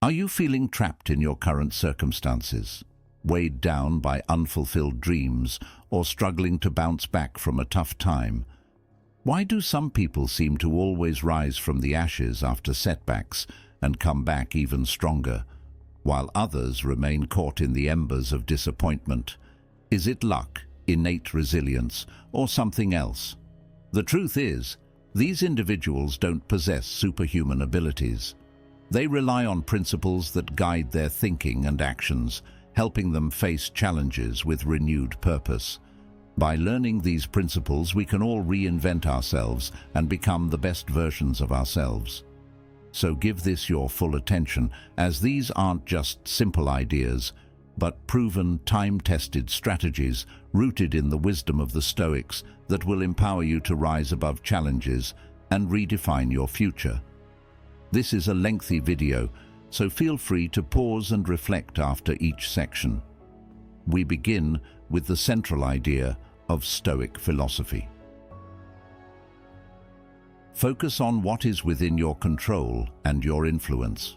Are you feeling trapped in your current circumstances, weighed down by unfulfilled dreams, or struggling to bounce back from a tough time? Why do some people seem to always rise from the ashes after setbacks and come back even stronger, while others remain caught in the embers of disappointment? Is it luck, innate resilience, or something else? The truth is, these individuals don't possess superhuman abilities. They rely on principles that guide their thinking and actions, helping them face challenges with renewed purpose. By learning these principles, we can all reinvent ourselves and become the best versions of ourselves. So give this your full attention, as these aren't just simple ideas, but proven, time-tested strategies rooted in the wisdom of the Stoics that will empower you to rise above challenges and redefine your future. This is a lengthy video, so feel free to pause and reflect after each section. We begin with the central idea of Stoic philosophy. Focus on what is within your control and your influence.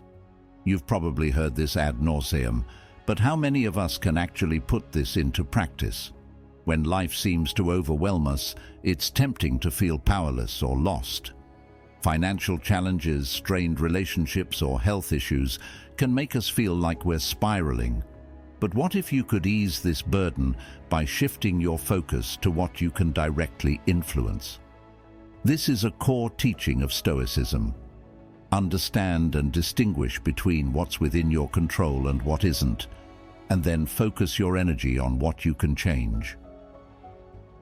You've probably heard this ad nauseam, but how many of us can actually put this into practice? When life seems to overwhelm us, it's tempting to feel powerless or lost. Financial challenges, strained relationships, or health issues can make us feel like we're spiraling. But what if you could ease this burden by shifting your focus to what you can directly influence? This is a core teaching of Stoicism. Understand and distinguish between what's within your control and what isn't, and then focus your energy on what you can change.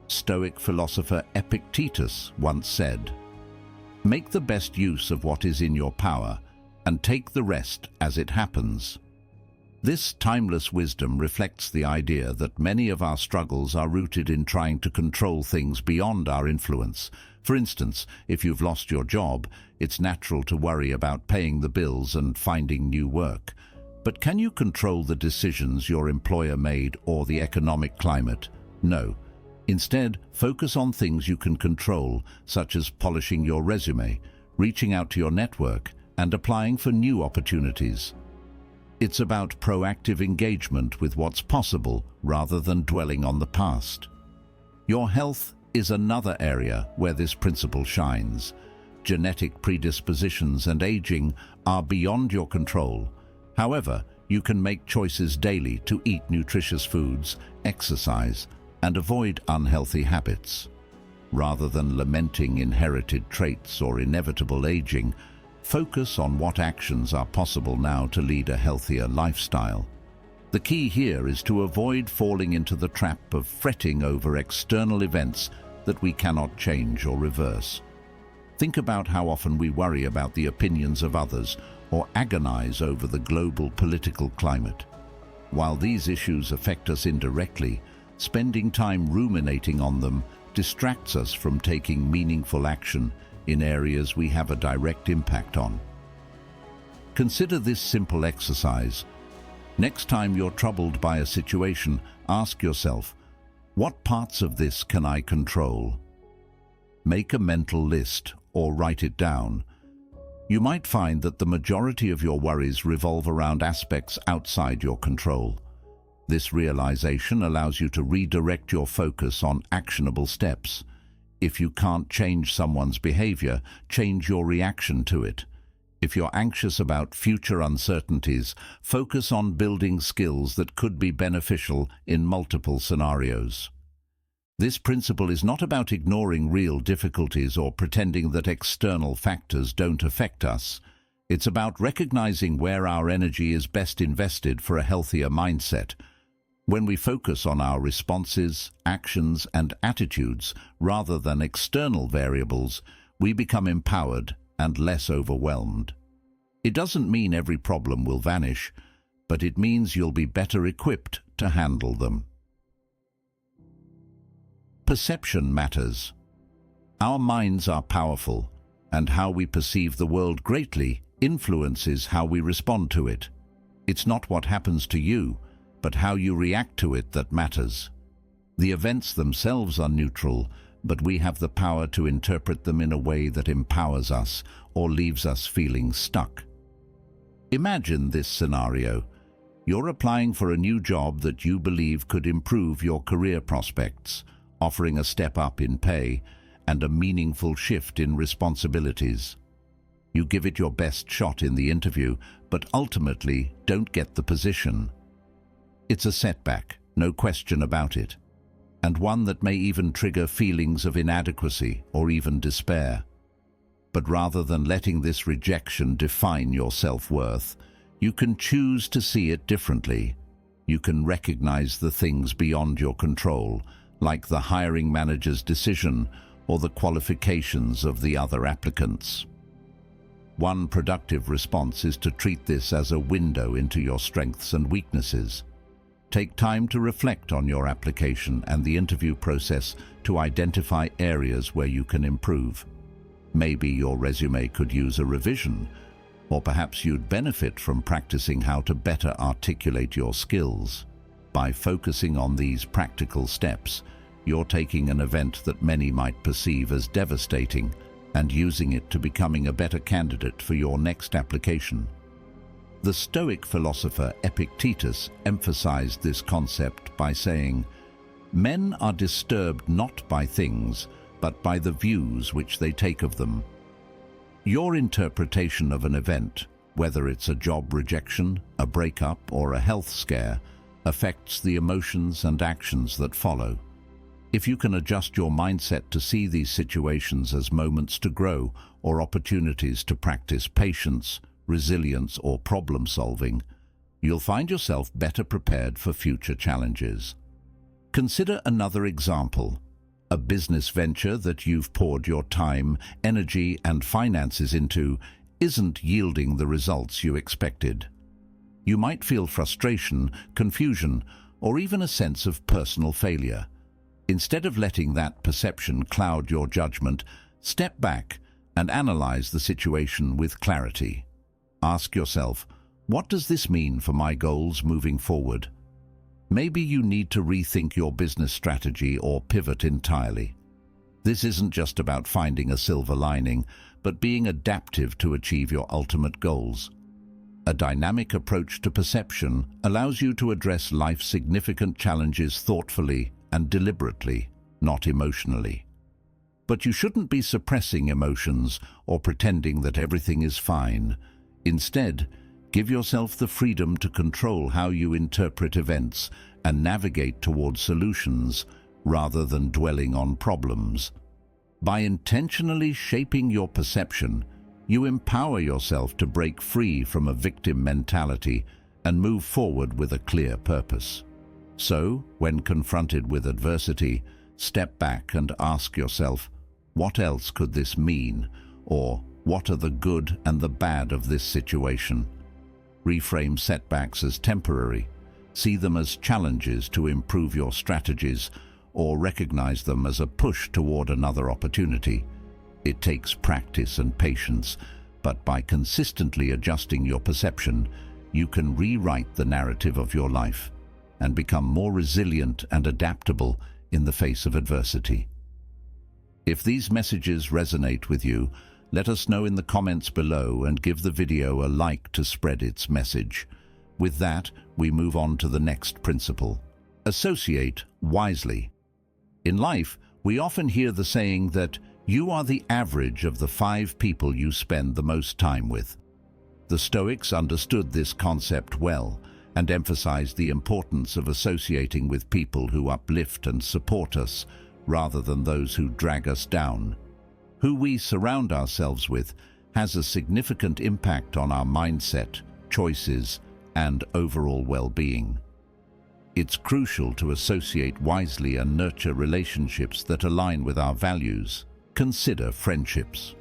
Stoic philosopher Epictetus once said, "Make the best use of what is in your power, and take the rest as it happens." This timeless wisdom reflects the idea that many of our struggles are rooted in trying to control things beyond our influence. For instance, if you've lost your job, it's natural to worry about paying the bills and finding new work. But can you control the decisions your employer made or the economic climate? No. Instead, focus on things you can control, such as polishing your resume, reaching out to your network, and applying for new opportunities. It's about proactive engagement with what's possible rather than dwelling on the past. Your health is another area where this principle shines. Genetic predispositions and aging are beyond your control. However, you can make choices daily to eat nutritious foods, exercise, and avoid unhealthy habits. Rather than lamenting inherited traits or inevitable aging, focus on what actions are possible now to lead a healthier lifestyle. The key here is to avoid falling into the trap of fretting over external events that we cannot change or reverse. Think about how often we worry about the opinions of others or agonize over the global political climate. While these issues affect us indirectly, spending time ruminating on them distracts us from taking meaningful action in areas we have a direct impact on. Consider this simple exercise. Next time you're troubled by a situation, ask yourself, what parts of this can I control? Make a mental list or write it down. You might find that the majority of your worries revolve around aspects outside your control. This realization allows you to redirect your focus on actionable steps. If you can't change someone's behavior, change your reaction to it. If you're anxious about future uncertainties, focus on building skills that could be beneficial in multiple scenarios. This principle is not about ignoring real difficulties or pretending that external factors don't affect us. It's about recognizing where our energy is best invested for a healthier mindset. When we focus on our responses, actions, and attitudes rather than external variables, we become empowered and less overwhelmed. It doesn't mean every problem will vanish, but it means you'll be better equipped to handle them. Perception matters. Our minds are powerful, and how we perceive the world greatly influences how we respond to it. It's not what happens to you, but how you react to it that matters. The events themselves are neutral, but we have the power to interpret them in a way that empowers us or leaves us feeling stuck. Imagine this scenario. You're applying for a new job that you believe could improve your career prospects, offering a step up in pay and a meaningful shift in responsibilities. You give it your best shot in the interview, but ultimately don't get the position. It's a setback, no question about it, and one that may even trigger feelings of inadequacy or even despair. But rather than letting this rejection define your self-worth, you can choose to see it differently. You can recognize the things beyond your control, like the hiring manager's decision or the qualifications of the other applicants. One productive response is to treat this as a window into your strengths and weaknesses. Take time to reflect on your application and the interview process to identify areas where you can improve. Maybe your resume could use a revision, or perhaps you'd benefit from practicing how to better articulate your skills. By focusing on these practical steps, you're taking an event that many might perceive as devastating and using it to becoming a better candidate for your next application. The Stoic philosopher Epictetus emphasized this concept by saying, "Men are disturbed not by things, but by the views which they take of them." Your interpretation of an event, whether it's a job rejection, a breakup, or a health scare, affects the emotions and actions that follow. If you can adjust your mindset to see these situations as moments to grow or opportunities to practice patience, resilience, or problem solving, you'll find yourself better prepared for future challenges. Consider another example. A business venture that you've poured your time, energy, and finances into isn't yielding the results you expected. You might feel frustration, confusion, or even a sense of personal failure. Instead of letting that perception cloud your judgment, step back and analyze the situation with clarity. Ask yourself, what does this mean for my goals moving forward? Maybe you need to rethink your business strategy or pivot entirely. This isn't just about finding a silver lining, but being adaptive to achieve your ultimate goals. A dynamic approach to perception allows you to address life's significant challenges thoughtfully and deliberately, not emotionally. But you shouldn't be suppressing emotions or pretending that everything is fine. Instead, give yourself the freedom to control how you interpret events and navigate towards solutions rather than dwelling on problems. By intentionally shaping your perception, you empower yourself to break free from a victim mentality and move forward with a clear purpose. So, when confronted with adversity, step back and ask yourself, what else could this mean? Or, what are the good and the bad of this situation? Reframe setbacks as temporary. See them as challenges to improve your strategies, or recognize them as a push toward another opportunity. It takes practice and patience, but by consistently adjusting your perception, you can rewrite the narrative of your life and become more resilient and adaptable in the face of adversity. If these messages resonate with you, let us know in the comments below and give the video a like to spread its message. With that, we move on to the next principle. Associate wisely. In life, we often hear the saying that you are the average of the 5 people you spend the most time with. The Stoics understood this concept well and emphasized the importance of associating with people who uplift and support us rather than those who drag us down. Who we surround ourselves with has a significant impact on our mindset, choices, and overall well-being. It's crucial to associate wisely and nurture relationships that align with our values. Consider friendships.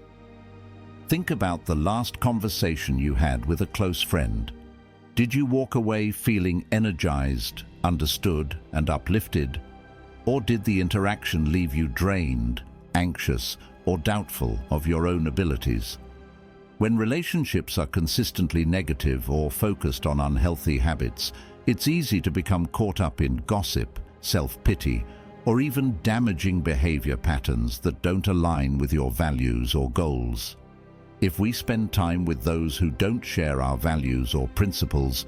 Think about the last conversation you had with a close friend. Did you walk away feeling energized, understood, and uplifted? Or did the interaction leave you drained, anxious, or doubtful of your own abilities? When relationships are consistently negative or focused on unhealthy habits, it's easy to become caught up in gossip, self-pity, or even damaging behavior patterns that don't align with your values or goals. If we spend time with those who don't share our values or principles,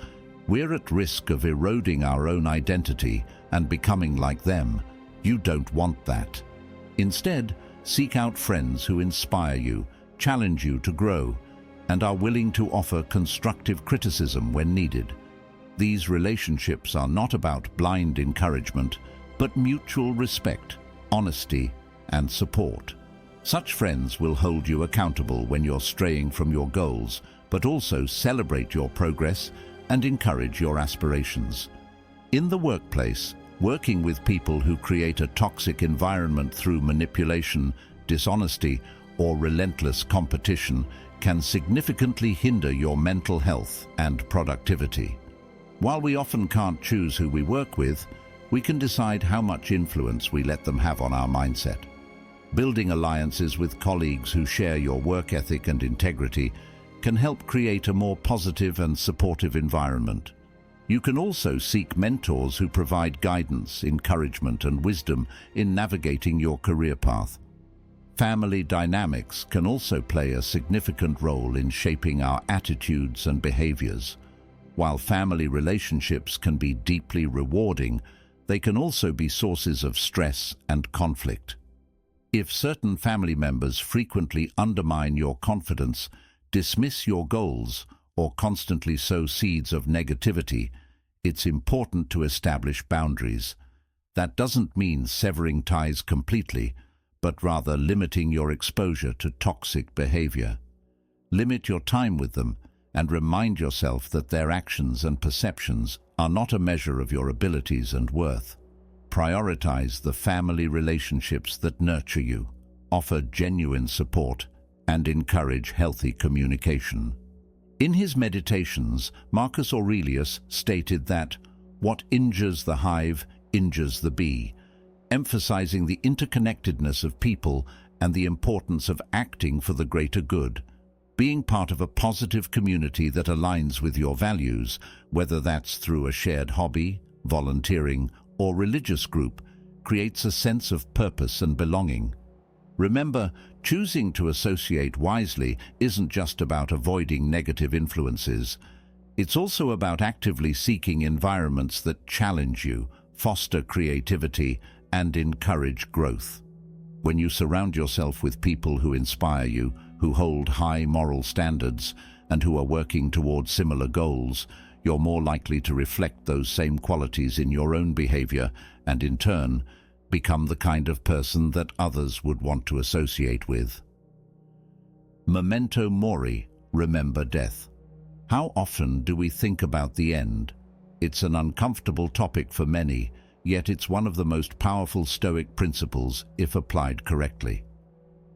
we're at risk of eroding our own identity and becoming like them. You don't want that. Instead, seek out friends who inspire you, challenge you to grow, and are willing to offer constructive criticism when needed. These relationships are not about blind encouragement, but mutual respect, honesty, and support. Such friends will hold you accountable when you're straying from your goals, but also celebrate your progress and encourage your aspirations. In the workplace, working with people who create a toxic environment through manipulation, dishonesty, or relentless competition can significantly hinder your mental health and productivity. While we often can't choose who we work with, we can decide how much influence we let them have on our mindset. Building alliances with colleagues who share your work ethic and integrity can help create a more positive and supportive environment. You can also seek mentors who provide guidance, encouragement, and wisdom in navigating your career path. Family dynamics can also play a significant role in shaping our attitudes and behaviors. While family relationships can be deeply rewarding, they can also be sources of stress and conflict. If certain family members frequently undermine your confidence, dismiss your goals, or constantly sow seeds of negativity, it's important to establish boundaries. That doesn't mean severing ties completely, but rather limiting your exposure to toxic behavior. Limit your time with them and remind yourself that their actions and perceptions are not a measure of your abilities and worth. Prioritize the family relationships that nurture you, offer genuine support, and encourage healthy communication. In his Meditations, Marcus Aurelius stated that what injures the hive injures the bee, emphasizing the interconnectedness of people and the importance of acting for the greater good. Being part of a positive community that aligns with your values, whether that's through a shared hobby, volunteering, or religious group, creates a sense of purpose and belonging. Remember, choosing to associate wisely isn't just about avoiding negative influences. It's also about actively seeking environments that challenge you, foster creativity, and encourage growth. When you surround yourself with people who inspire you, who hold high moral standards, and who are working towards similar goals, you're more likely to reflect those same qualities in your own behavior and, in turn, become the kind of person that others would want to associate with. Memento mori, remember death. How often do we think about the end? It's an uncomfortable topic for many, yet it's one of the most powerful Stoic principles if applied correctly.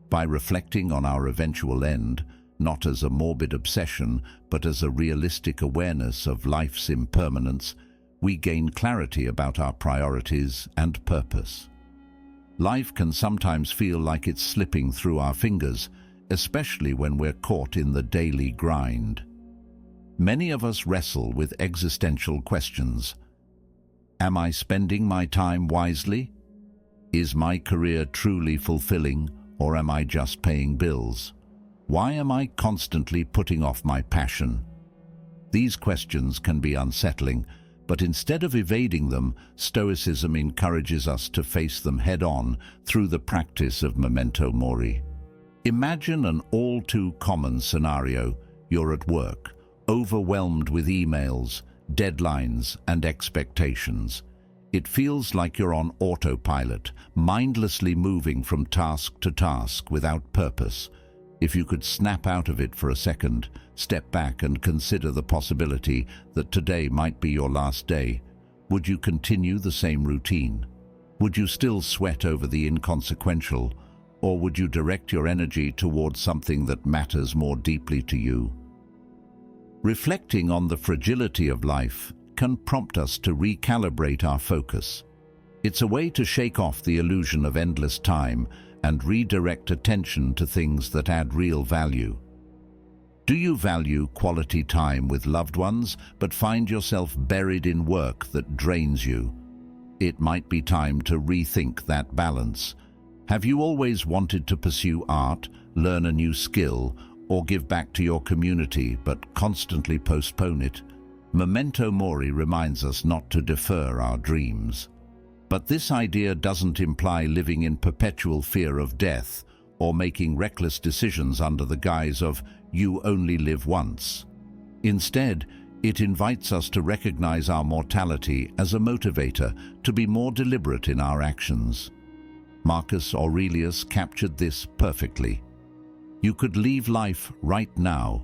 By reflecting on our eventual end, not as a morbid obsession, but as a realistic awareness of life's impermanence, we gain clarity about our priorities and purpose. Life can sometimes feel like it's slipping through our fingers, especially when we're caught in the daily grind. Many of us wrestle with existential questions. Am I spending my time wisely? Is my career truly fulfilling, or am I just paying bills? Why am I constantly putting off my passion? These questions can be unsettling, but instead of evading them, Stoicism encourages us to face them head-on through the practice of memento mori. Imagine an all-too-common scenario. You're at work, overwhelmed with emails, deadlines, and expectations. It feels like you're on autopilot, mindlessly moving from task to task without purpose. If you could snap out of it for a second, step back and consider the possibility that today might be your last day, would you continue the same routine? Would you still sweat over the inconsequential, or would you direct your energy towards something that matters more deeply to you? Reflecting on the fragility of life can prompt us to recalibrate our focus. It's a way to shake off the illusion of endless time and redirect attention to things that add real value. Do you value quality time with loved ones but find yourself buried in work that drains you? It might be time to rethink that balance. Have you always wanted to pursue art, learn a new skill, or give back to your community but constantly postpone it, memento mori reminds us not to defer our dreams. But this idea doesn't imply living in perpetual fear of death or making reckless decisions under the guise of "you only live once." Instead, it invites us to recognize our mortality as a motivator to be more deliberate in our actions. Marcus Aurelius captured this perfectly. You could leave life right now.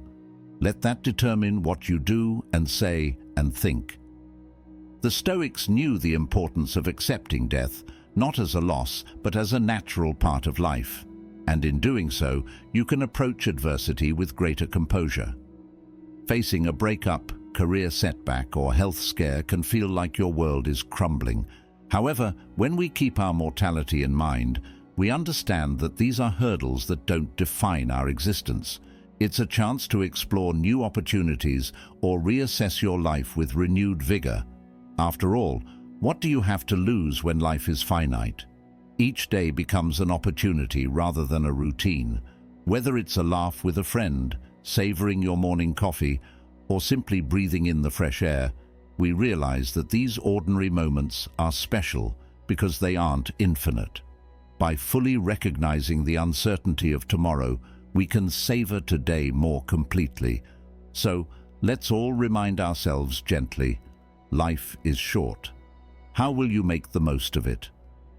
Let that determine what you do and say and think. The Stoics knew the importance of accepting death, not as a loss, but as a natural part of life. And in doing so, you can approach adversity with greater composure. Facing a breakup, career setback, or health scare can feel like your world is crumbling. However, when we keep our mortality in mind, we understand that these are hurdles that don't define our existence. It's a chance to explore new opportunities or reassess your life with renewed vigor. After all, what do you have to lose when life is finite? Each day becomes an opportunity rather than a routine. Whether it's a laugh with a friend, savoring your morning coffee, or simply breathing in the fresh air, we realize that these ordinary moments are special because they aren't infinite. By fully recognizing the uncertainty of tomorrow, we can savor today more completely. So, let's all remind ourselves gently, life is short. How will you make the most of it?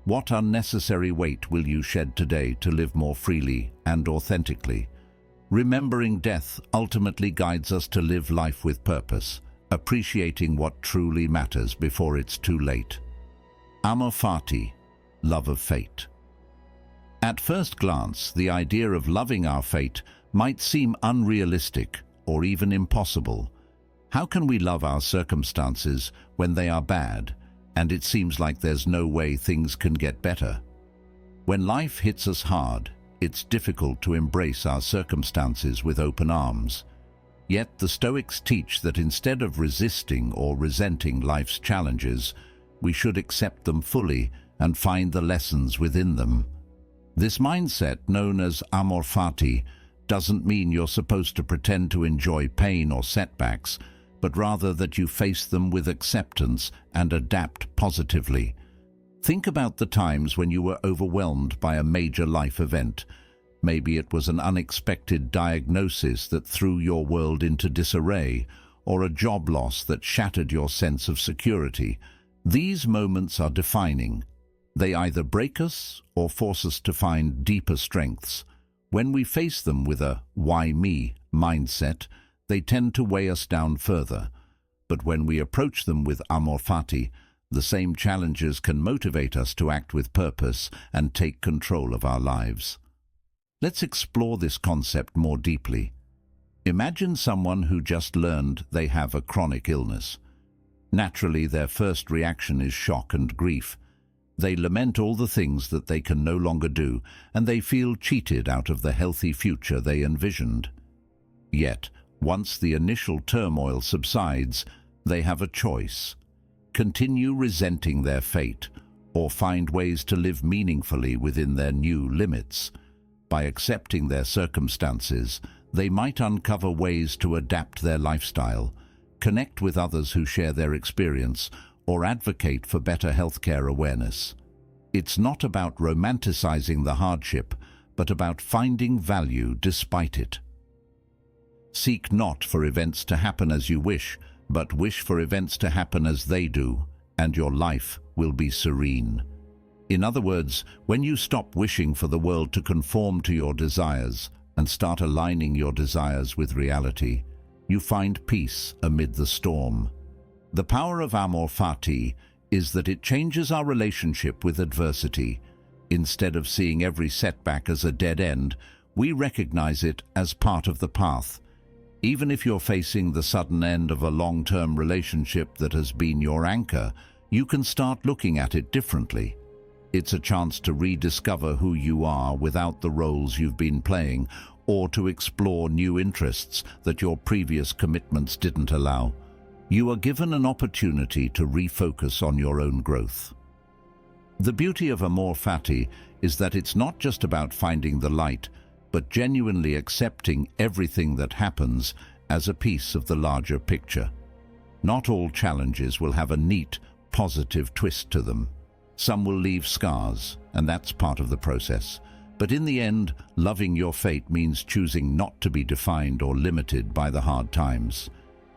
What unnecessary weight will you shed today to live more freely and authentically? Remembering death ultimately guides us to live life with purpose, appreciating what truly matters before it's too late. Amor fati, love of fate. At first glance, the idea of loving our fate might seem unrealistic or even impossible. How can we love our circumstances when they are bad, and it seems like there's no way things can get better? When life hits us hard, it's difficult to embrace our circumstances with open arms. Yet the Stoics teach that instead of resisting or resenting life's challenges, we should accept them fully and find the lessons within them. This mindset, known as amor fati, doesn't mean you're supposed to pretend to enjoy pain or setbacks, but rather that you face them with acceptance and adapt positively. Think about the times when you were overwhelmed by a major life event. Maybe it was an unexpected diagnosis that threw your world into disarray, or a job loss that shattered your sense of security. These moments are defining. They either break us or force us to find deeper strengths. When we face them with a "why me" mindset, they tend to weigh us down further. But when we approach them with amor fati, the same challenges can motivate us to act with purpose and take control of our lives. Let's explore this concept more deeply. Imagine someone who just learned they have a chronic illness. Naturally, their first reaction is shock and grief. They lament all the things that they can no longer do, and they feel cheated out of the healthy future they envisioned. Yet, once the initial turmoil subsides, they have a choice: continue resenting their fate, or find ways to live meaningfully within their new limits. By accepting their circumstances, they might uncover ways to adapt their lifestyle, connect with others who share their experience, or advocate for better healthcare awareness. It's not about romanticizing the hardship, but about finding value despite it. Seek not for events to happen as you wish, but wish for events to happen as they do, and your life will be serene. In other words, when you stop wishing for the world to conform to your desires and start aligning your desires with reality, you find peace amid the storm. The power of amor fati is that it changes our relationship with adversity. Instead of seeing every setback as a dead end, we recognize it as part of the path. Even if you're facing the sudden end of a long-term relationship that has been your anchor, you can start looking at it differently. It's a chance to rediscover who you are without the roles you've been playing, or to explore new interests that your previous commitments didn't allow. You are given an opportunity to refocus on your own growth. The beauty of amor fati is that it's not just about finding the light, but genuinely accepting everything that happens as a piece of the larger picture. Not all challenges will have a neat, positive twist to them. Some will leave scars, and that's part of the process. But in the end, loving your fate means choosing not to be defined or limited by the hard times.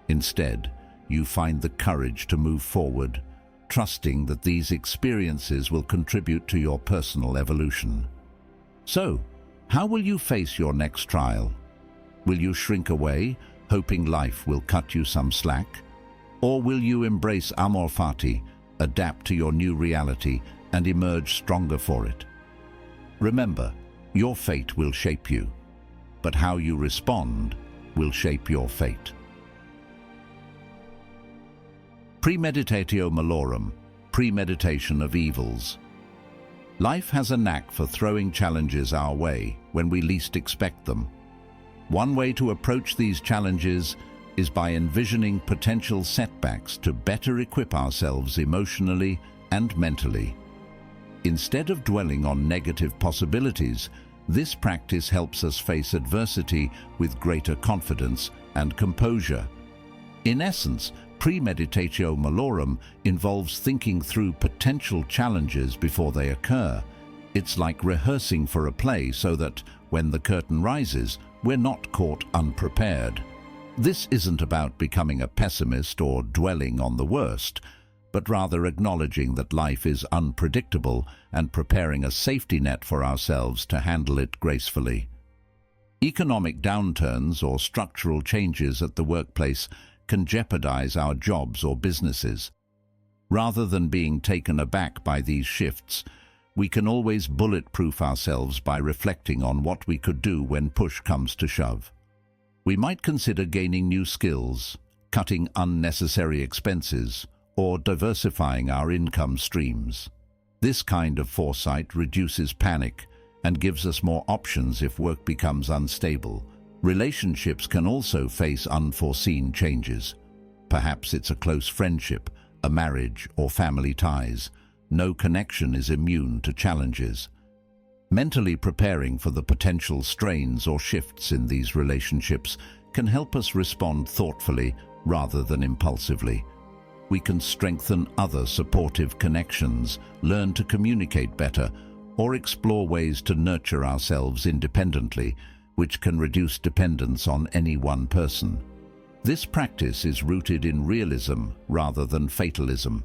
Instead, you find the courage to move forward, trusting that these experiences will contribute to your personal evolution. So, how will you face your next trial? Will you shrink away, hoping life will cut you some slack? Or will you embrace amor fati, adapt to your new reality, and emerge stronger for it? Remember, your fate will shape you, but how you respond will shape your fate. Premeditatio malorum, premeditation of evils. Life has a knack for throwing challenges our way when we least expect them. One way to approach these challenges is by envisioning potential setbacks to better equip ourselves emotionally and mentally. Instead of dwelling on negative possibilities, this practice helps us face adversity with greater confidence and composure. In essence, premeditatio malorum involves thinking through potential challenges before they occur. It's like rehearsing for a play so that, when the curtain rises, we're not caught unprepared. This isn't about becoming a pessimist or dwelling on the worst, but rather acknowledging that life is unpredictable and preparing a safety net for ourselves to handle it gracefully. Economic downturns or structural changes at the workplace can jeopardize our jobs or businesses. Rather than being taken aback by these shifts, we can always bulletproof ourselves by reflecting on what we could do when push comes to shove. We might consider gaining new skills, cutting unnecessary expenses, or diversifying our income streams. This kind of foresight reduces panic and gives us more options if work becomes unstable. Relationships can also face unforeseen changes. Perhaps it's a close friendship, a marriage, or family ties. No connection is immune to challenges. Mentally preparing for the potential strains or shifts in these relationships can help us respond thoughtfully rather than impulsively. We can strengthen other supportive connections, learn to communicate better, or explore ways to nurture ourselves independently, which can reduce dependence on any one person. This practice is rooted in realism rather than fatalism.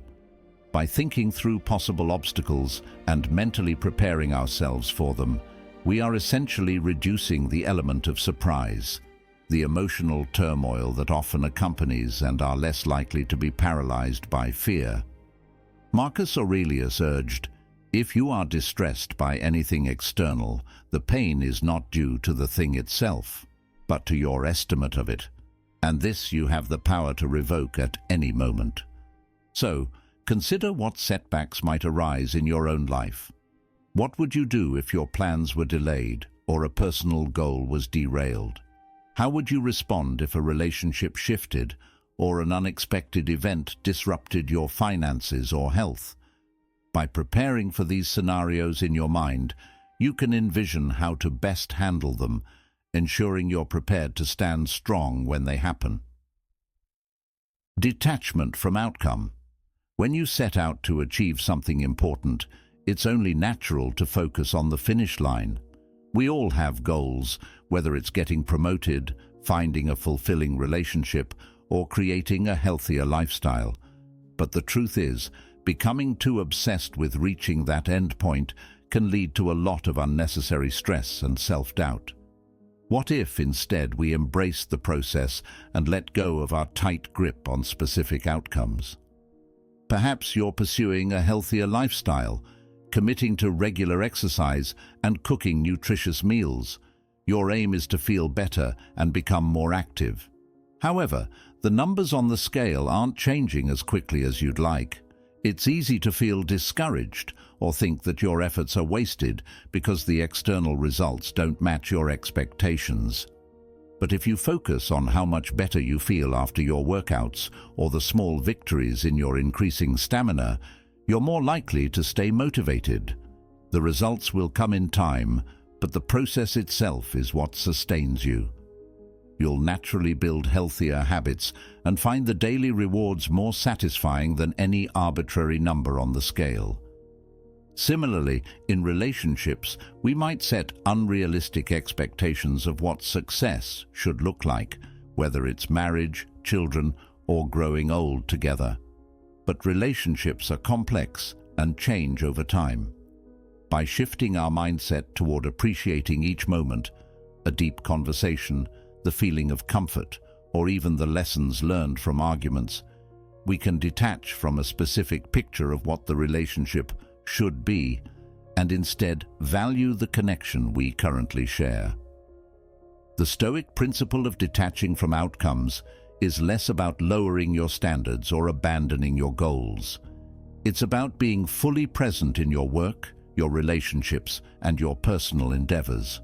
By thinking through possible obstacles and mentally preparing ourselves for them, we are essentially reducing the element of surprise, the emotional turmoil that often accompanies and are less likely to be paralyzed by fear. Marcus Aurelius urged, "If you are distressed by anything external, the pain is not due to the thing itself, but to your estimate of it, and this you have the power to revoke at any moment." So, consider what setbacks might arise in your own life. What would you do if your plans were delayed or a personal goal was derailed? How would you respond if a relationship shifted or an unexpected event disrupted your finances or health? By preparing for these scenarios in your mind, you can envision how to best handle them, ensuring you're prepared to stand strong when they happen. Detachment from outcome. When you set out to achieve something important, it's only natural to focus on the finish line. We all have goals, whether it's getting promoted, finding a fulfilling relationship, or creating a healthier lifestyle. But the truth is, becoming too obsessed with reaching that end point can lead to a lot of unnecessary stress and self-doubt. What if instead we embraced the process and let go of our tight grip on specific outcomes? Perhaps you're pursuing a healthier lifestyle, committing to regular exercise and cooking nutritious meals. Your aim is to feel better and become more active. However, the numbers on the scale aren't changing as quickly as you'd like. It's easy to feel discouraged or think that your efforts are wasted because the external results don't match your expectations. But if you focus on how much better you feel after your workouts or the small victories in your increasing stamina, you're more likely to stay motivated. The results will come in time, but the process itself is what sustains you. You'll naturally build healthier habits and find the daily rewards more satisfying than any arbitrary number on the scale. Similarly, in relationships, we might set unrealistic expectations of what success should look like, whether it's marriage, children, or growing old together. But relationships are complex and change over time. By shifting our mindset toward appreciating each moment, a deep conversation, the feeling of comfort, or even the lessons learned from arguments, we can detach from a specific picture of what the relationship should be and instead value the connection we currently share. The Stoic principle of detaching from outcomes is less about lowering your standards or abandoning your goals. It's about being fully present in your work, your relationships, and your personal endeavors.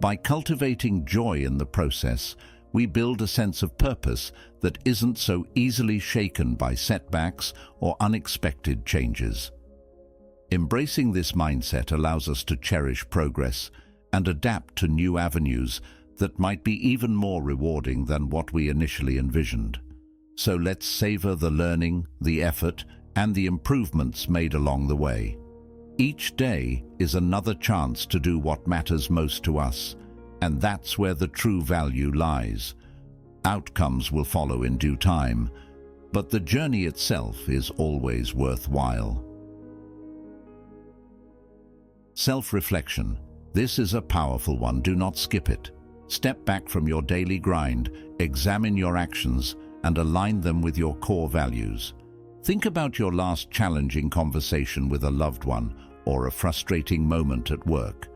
By cultivating joy in the process, we build a sense of purpose that isn't so easily shaken by setbacks or unexpected changes. Embracing this mindset allows us to cherish progress and adapt to new avenues that might be even more rewarding than what we initially envisioned. So let's savor the learning, the effort, and the improvements made along the way. Each day is another chance to do what matters most to us, and that's where the true value lies. Outcomes will follow in due time, but the journey itself is always worthwhile. Self-reflection. This is a powerful one. Do not skip it. Step back from your daily grind, examine your actions, and align them with your core values. Think about your last challenging conversation with a loved one or a frustrating moment at work.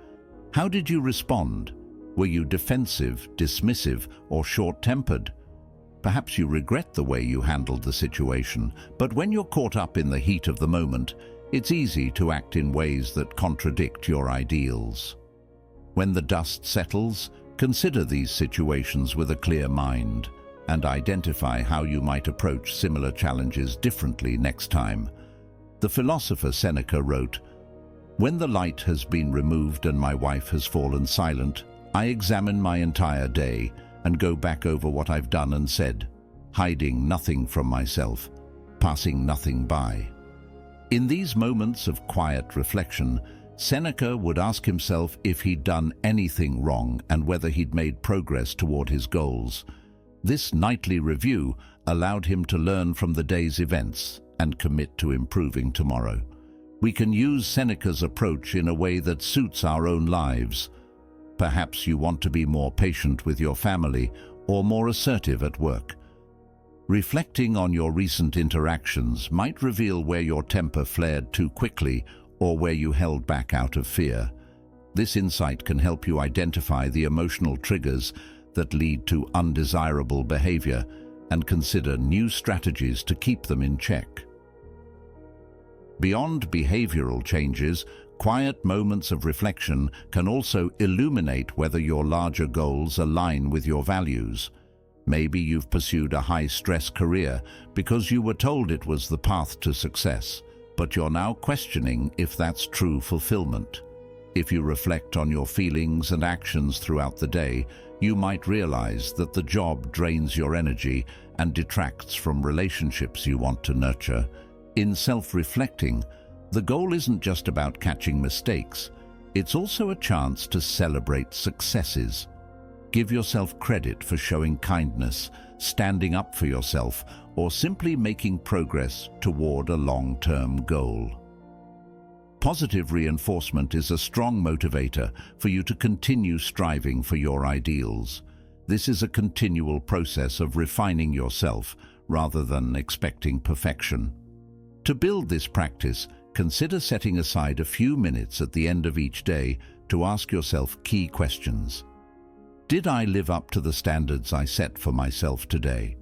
How did you respond? Were you defensive, dismissive, or short-tempered? Perhaps you regret the way you handled the situation, but when you're caught up in the heat of the moment, it's easy to act in ways that contradict your ideals. When the dust settles, consider these situations with a clear mind and identify how you might approach similar challenges differently next time. The philosopher Seneca wrote, "When the light has been removed and my wife has fallen silent, I examine my entire day and go back over what I've done and said, hiding nothing from myself, passing nothing by." In these moments of quiet reflection, Seneca would ask himself if he'd done anything wrong and whether he'd made progress toward his goals. This nightly review allowed him to learn from the day's events and commit to improving tomorrow. We can use Seneca's approach in a way that suits our own lives. Perhaps you want to be more patient with your family or more assertive at work. Reflecting on your recent interactions might reveal where your temper flared too quickly or where you held back out of fear. This insight can help you identify the emotional triggers that lead to undesirable behavior and consider new strategies to keep them in check. Beyond behavioral changes, quiet moments of reflection can also illuminate whether your larger goals align with your values. Maybe you've pursued a high-stress career because you were told it was the path to success, but you're now questioning if that's true fulfillment. If you reflect on your feelings and actions throughout the day, you might realize that the job drains your energy and detracts from relationships you want to nurture. In self-reflecting, the goal isn't just about catching mistakes. It's also a chance to celebrate successes. Give yourself credit for showing kindness, standing up for yourself, or simply making progress toward a long-term goal. Positive reinforcement is a strong motivator for you to continue striving for your ideals. This is a continual process of refining yourself rather than expecting perfection. To build this practice, consider setting aside a few minutes at the end of each day to ask yourself key questions. Did I live up to the standards I set for myself today?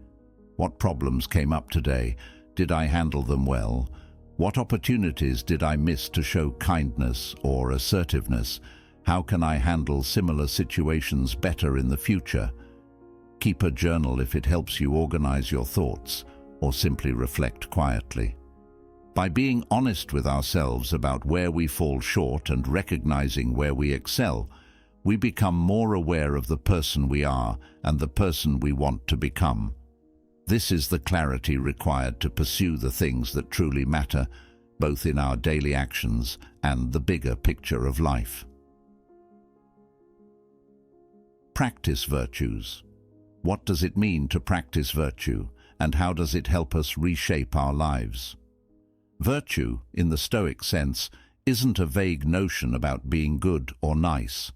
What problems came up today? Did I handle them well? What opportunities did I miss to show kindness or assertiveness? How can I handle similar situations better in the future? Keep a journal if it helps you organize your thoughts or simply reflect quietly. By being honest with ourselves about where we fall short and recognizing where we excel, we become more aware of the person we are and the person we want to become. This is the clarity required to pursue the things that truly matter, both in our daily actions and the bigger picture of life. Practice virtues. What does it mean to practice virtue, and how does it help us reshape our lives? Virtue, in the Stoic sense, isn't a vague notion about being good or nice.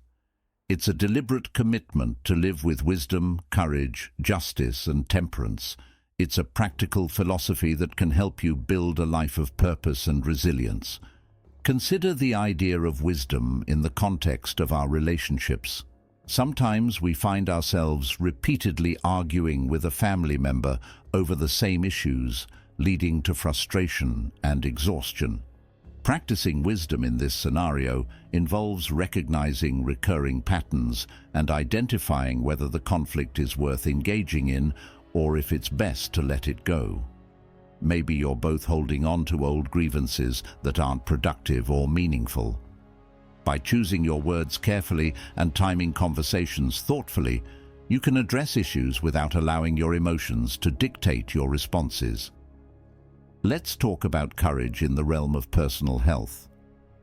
It's a deliberate commitment to live with wisdom, courage, justice, and temperance. It's a practical philosophy that can help you build a life of purpose and resilience. Consider the idea of wisdom in the context of our relationships. Sometimes we find ourselves repeatedly arguing with a family member over the same issues, leading to frustration and exhaustion. Practicing wisdom in this scenario involves recognizing recurring patterns and identifying whether the conflict is worth engaging in or if it's best to let it go. Maybe you're both holding on to old grievances that aren't productive or meaningful. By choosing your words carefully and timing conversations thoughtfully, you can address issues without allowing your emotions to dictate your responses. Let's talk about courage in the realm of personal health.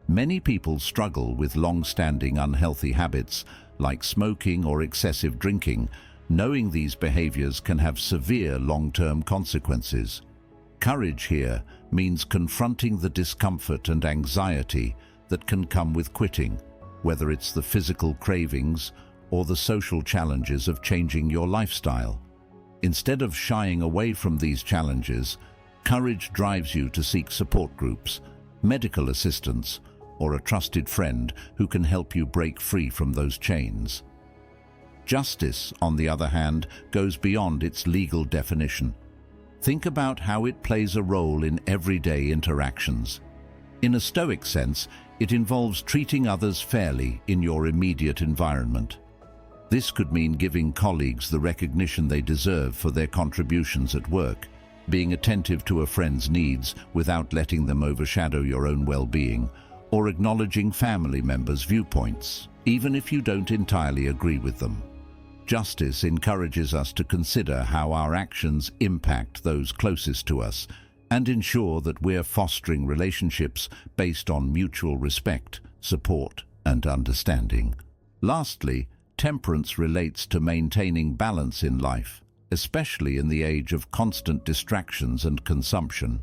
Many people struggle with long-standing unhealthy habits like smoking or excessive drinking. Knowing these behaviors can have severe long-term consequences. Courage here means confronting the discomfort and anxiety that can come with quitting, whether it's the physical cravings or the social challenges of changing your lifestyle. Instead of shying away from these challenges, courage drives you to seek support groups, medical assistance, or a trusted friend who can help you break free from those chains. Justice, on the other hand, goes beyond its legal definition. Think about how it plays a role in everyday interactions. In a Stoic sense, it involves treating others fairly in your immediate environment. This could mean giving colleagues the recognition they deserve for their contributions at work, being attentive to a friend's needs without letting them overshadow your own well-being, or acknowledging family members' viewpoints, even if you don't entirely agree with them. Justice encourages us to consider how our actions impact those closest to us and ensure that we're fostering relationships based on mutual respect, support, and understanding. Lastly, temperance relates to maintaining balance in life, especially in the age of constant distractions and consumption.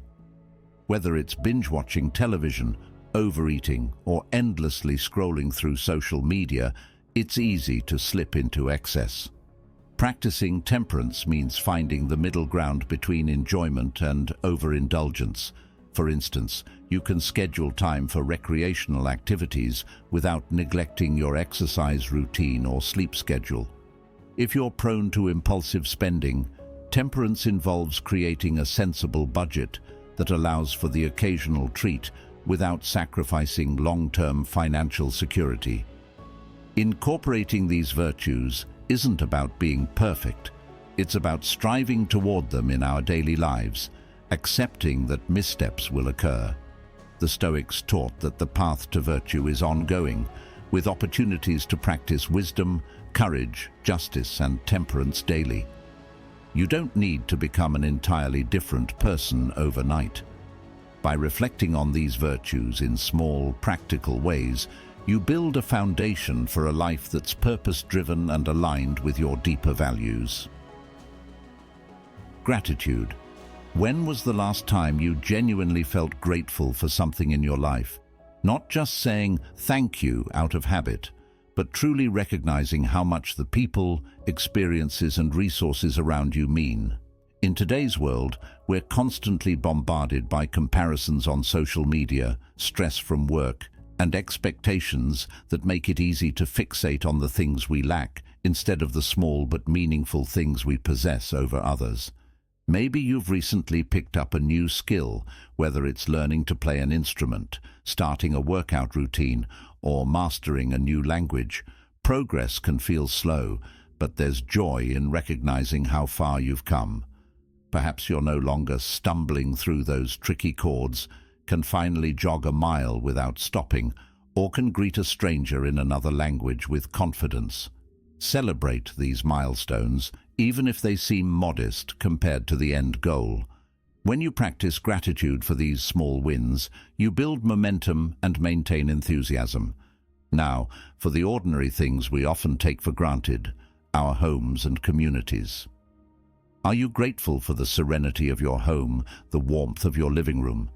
Whether it's binge-watching television, overeating, or endlessly scrolling through social media, it's easy to slip into excess. Practicing temperance means finding the middle ground between enjoyment and overindulgence. For instance, you can schedule time for recreational activities without neglecting your exercise routine or sleep schedule. If you're prone to impulsive spending, temperance involves creating a sensible budget that allows for the occasional treat without sacrificing long-term financial security. Incorporating these virtues isn't about being perfect. It's about striving toward them in our daily lives, accepting that missteps will occur. The Stoics taught that the path to virtue is ongoing, with opportunities to practice wisdom, courage, justice, and temperance daily. You don't need to become an entirely different person overnight. By reflecting on these virtues in small, practical ways, you build a foundation for a life that's purpose-driven and aligned with your deeper values. Gratitude. When was the last time you genuinely felt grateful for something in your life? Not just saying thank you out of habit, but truly recognizing how much the people, experiences, and resources around you mean. In today's world, we're constantly bombarded by comparisons on social media, stress from work, and expectations that make it easy to fixate on the things we lack instead of the small but meaningful things we possess over others. Maybe you've recently picked up a new skill, whether it's learning to play an instrument, starting a workout routine, or mastering a new language. Progress can feel slow, but there's joy in recognizing how far you've come. Perhaps you're no longer stumbling through those tricky chords, can finally jog a mile without stopping, or can greet a stranger in another language with confidence. Celebrate these milestones, even if they seem modest compared to the end goal. When you practice gratitude for these small wins, you build momentum and maintain enthusiasm. Now, for the ordinary things we often take for granted, our homes and communities. Are you grateful for the serenity of your home, the warmth of your living room?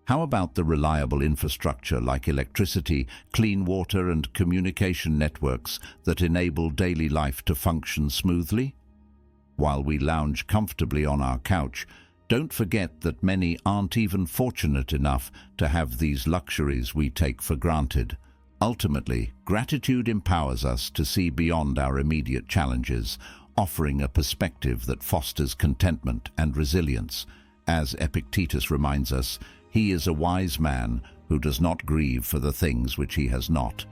How about the reliable infrastructure like electricity, clean water and communication networks that enable daily life to function smoothly? While we lounge comfortably on our couch, don't forget that many aren't even fortunate enough to have these luxuries we take for granted. Ultimately, gratitude empowers us to see beyond our immediate challenges, offering a perspective that fosters contentment and resilience. As Epictetus reminds us, he is a wise man who does not grieve for the things which he has not,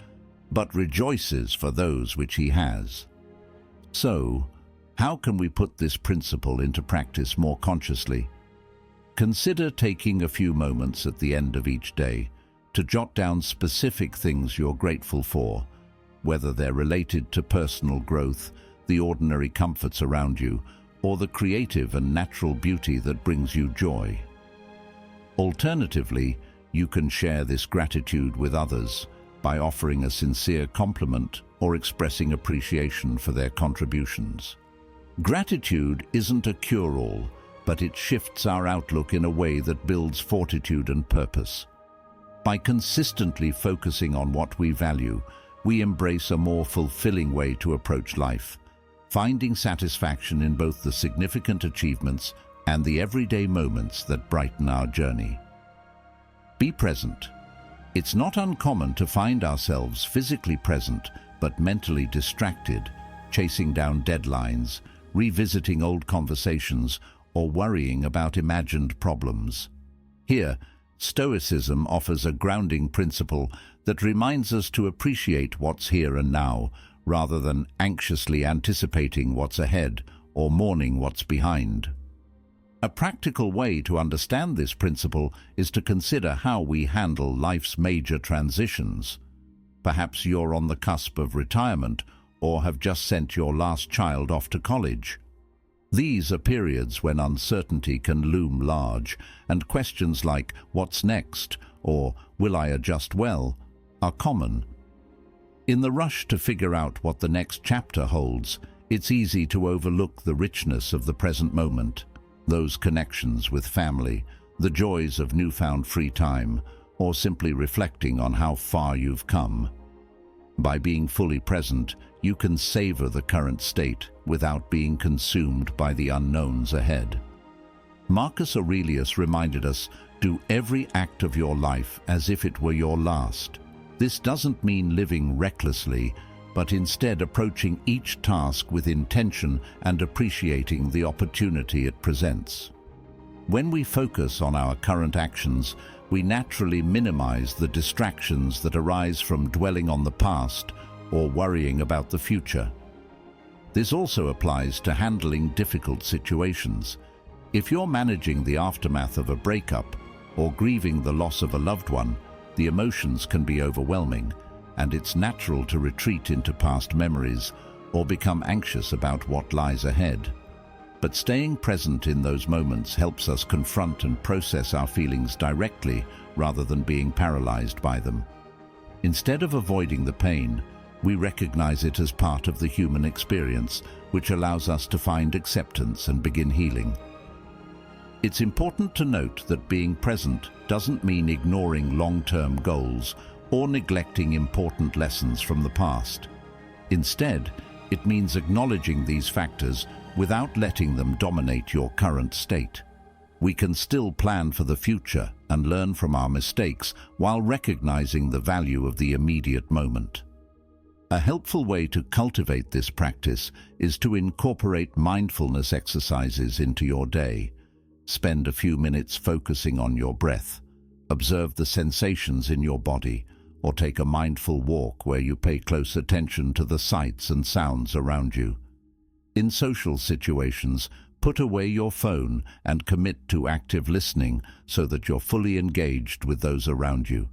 but rejoices for those which he has. So, how can we put this principle into practice more consciously? Consider taking a few moments at the end of each day to jot down specific things you're grateful for, whether they're related to personal growth, the ordinary comforts around you, or the creative and natural beauty that brings you joy. Alternatively, you can share this gratitude with others by offering a sincere compliment or expressing appreciation for their contributions. Gratitude isn't a cure-all, but it shifts our outlook in a way that builds fortitude and purpose. By consistently focusing on what we value, we embrace a more fulfilling way to approach life, finding satisfaction in both the significant achievements and the everyday moments that brighten our journey. Be present. It's not uncommon to find ourselves physically present but mentally distracted, chasing down deadlines, revisiting old conversations, or worrying about imagined problems. Here, Stoicism offers a grounding principle that reminds us to appreciate what's here and now, rather than anxiously anticipating what's ahead or mourning what's behind. A practical way to understand this principle is to consider how we handle life's major transitions. Perhaps you're on the cusp of retirement or have just sent your last child off to college. These are periods when uncertainty can loom large, and questions like, "What's next?" or "Will I adjust well?" are common. In the rush to figure out what the next chapter holds, it's easy to overlook the richness of the present moment, those connections with family, the joys of newfound free time, or simply reflecting on how far you've come. By being fully present, you can savor the current state without being consumed by the unknowns ahead. Marcus Aurelius reminded us, "Do every act of your life as if it were your last." This doesn't mean living recklessly, but instead approaching each task with intention and appreciating the opportunity it presents. When we focus on our current actions, we naturally minimize the distractions that arise from dwelling on the past or worrying about the future. This also applies to handling difficult situations. If you're managing the aftermath of a breakup or grieving the loss of a loved one, the emotions can be overwhelming, and it's natural to retreat into past memories or become anxious about what lies ahead. But staying present in those moments helps us confront and process our feelings directly rather than being paralyzed by them. Instead of avoiding the pain, we recognize it as part of the human experience, which allows us to find acceptance and begin healing. It's important to note that being present doesn't mean ignoring long-term goals or neglecting important lessons from the past. Instead, it means acknowledging these factors without letting them dominate your current state. We can still plan for the future and learn from our mistakes while recognizing the value of the immediate moment. A helpful way to cultivate this practice is to incorporate mindfulness exercises into your day. Spend a few minutes focusing on your breath. Observe the sensations in your body, or take a mindful walk where you pay close attention to the sights and sounds around you. In social situations, Put away your phone and commit to active listening so that you're fully engaged with those around you.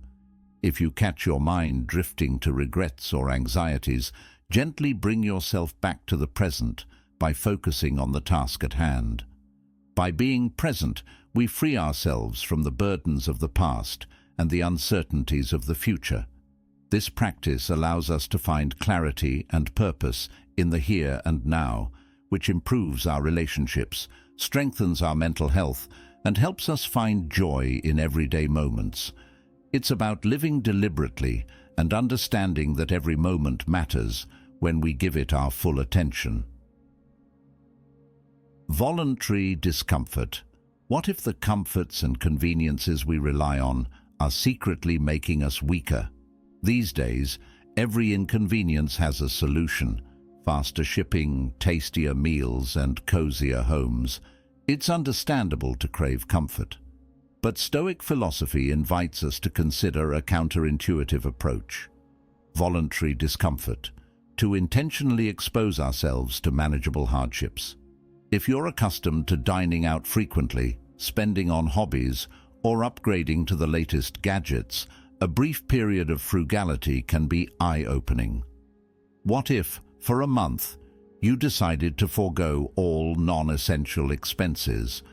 If you catch your mind drifting to regrets or anxieties, gently bring yourself back to the present by focusing on the task at hand. By being present, we free ourselves from the burdens of the past and the uncertainties of the future. This practice allows us to find clarity and purpose in the here and now, which improves our relationships, strengthens our mental health, and helps us find joy in everyday moments. It's about living deliberately and understanding that every moment matters when we give it our full attention. Voluntary discomfort. What if the comforts and conveniences we rely on are secretly making us weaker? These days, every inconvenience has a solution. Faster shipping, tastier meals, and cozier homes. It's understandable to crave comfort. But Stoic philosophy invites us to consider a counterintuitive approach. Voluntary discomfort. To intentionally expose ourselves to manageable hardships. If you're accustomed to dining out frequently, spending on hobbies, or upgrading to the latest gadgets, a brief period of frugality can be eye-opening. What if, for a month, you decided to forego all non-essential expenses?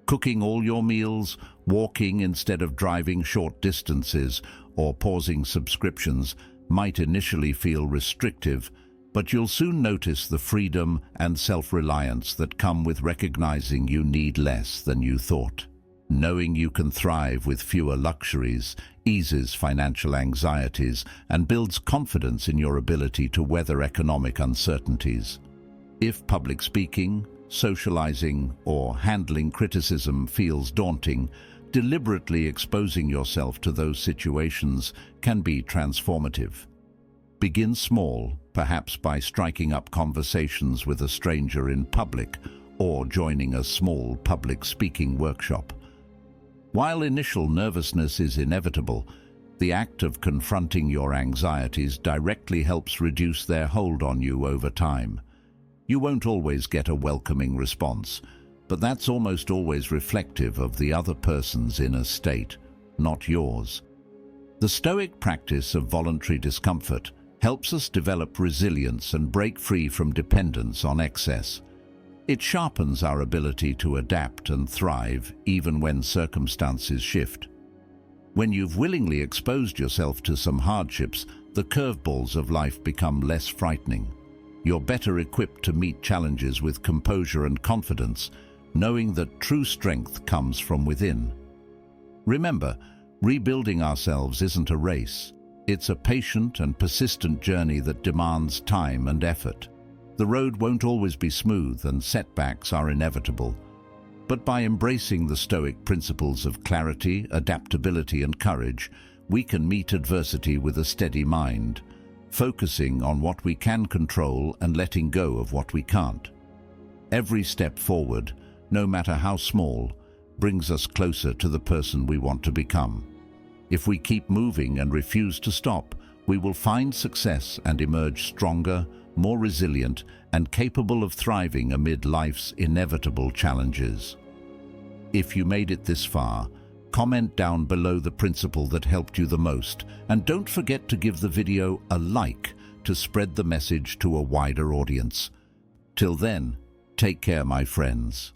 Cooking all your meals, walking instead of driving short distances, or pausing subscriptions might initially feel restrictive, but you'll soon notice the freedom and self-reliance that come with recognizing you need less than you thought. Knowing you can thrive with fewer luxuries eases financial anxieties and builds confidence in your ability to weather economic uncertainties. If public speaking, socializing, or handling criticism feels daunting, deliberately exposing yourself to those situations can be transformative. Begin small, perhaps by striking up conversations with a stranger in public or joining a small public speaking workshop. While initial nervousness is inevitable, the act of confronting your anxieties directly helps reduce their hold on you over time. You won't always get a welcoming response, but that's almost always reflective of the other person's inner state, not yours. The Stoic practice of voluntary discomfort helps us develop resilience and break free from dependence on excess. It sharpens our ability to adapt and thrive even when circumstances shift. When you've willingly exposed yourself to some hardships, the curveballs of life become less frightening. You're better equipped to meet challenges with composure and confidence, knowing that true strength comes from within. Remember, rebuilding ourselves isn't a race. It's a patient and persistent journey that demands time and effort. The road won't always be smooth and setbacks are inevitable. But by embracing the Stoic principles of clarity, adaptability, and courage, we can meet adversity with a steady mind, focusing on what we can control and letting go of what we can't. Every step forward, no matter how small, brings us closer to the person we want to become. If we keep moving and refuse to stop, we will find success and emerge stronger, more resilient, and capable of thriving amid life's inevitable challenges. If you made it this far, comment down below the principle that helped you the most, and don't forget to give the video a like to spread the message to a wider audience. Till then, take care, my friends.